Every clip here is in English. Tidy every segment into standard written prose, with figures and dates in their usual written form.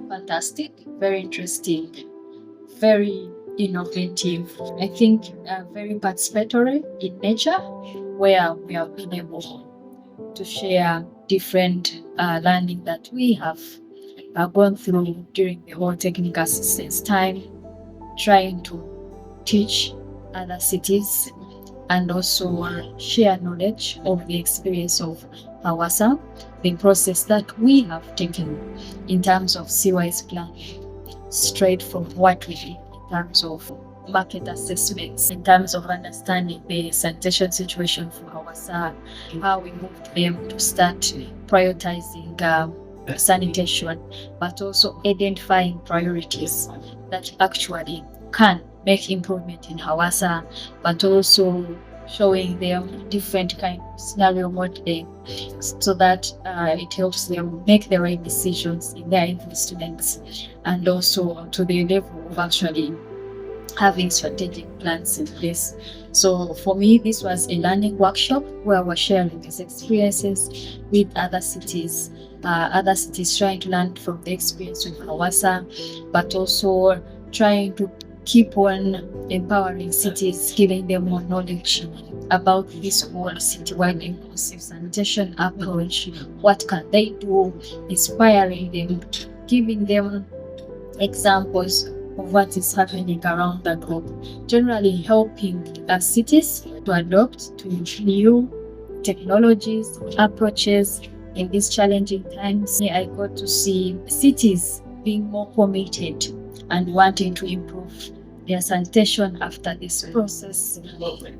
Fantastic, very interesting, very innovative. I think very participatory in nature, where we have been able to share different learning that we have gone through during the whole technical assistance time, trying to teach other cities and also share knowledge of the experience of Hawassa, the process that we have taken in terms of CWIS planning, straight from what we did in terms of market assessments, in terms of understanding the sanitation situation for Hawassa, how we moved them to start prioritizing sanitation, but also identifying priorities that actually can make improvement in Hawassa, but also showing them different kind of scenario modeling so that it helps them make the right decisions in their investments, and also to the level of actually having strategic plans in place. So for me, this was a learning workshop where we're sharing these experiences with other cities trying to learn from the experience of Hawassa, but also trying to keep on empowering cities, giving them more knowledge about this whole citywide inclusive sanitation approach. What can they do? Inspiring them, giving them examples of what is happening around the globe, generally helping cities to adopt to new technologies, approaches in these challenging times. I got to see cities being more committed and wanting to improve their sanitation after this process,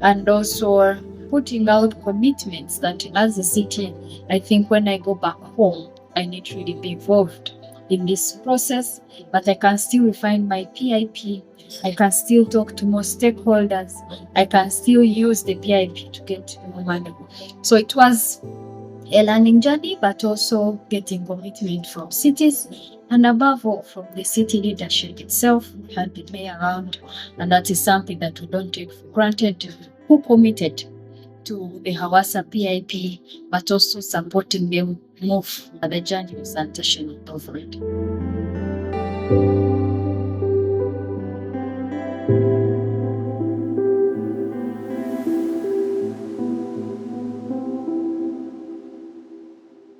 and also putting out commitments that as a city, I think when I go back home, I need to really be involved in this process, but I can still refine my PIP. I can still talk to more stakeholders. I can still use the PIP to get more money. So it was a learning journey, but also getting commitment from cities, and above all from the city leadership itself. We had the mayor around, and that is something that we don't take for granted, who committed to the Hawassa PIP, but also supporting them move the journey of sanitation over it.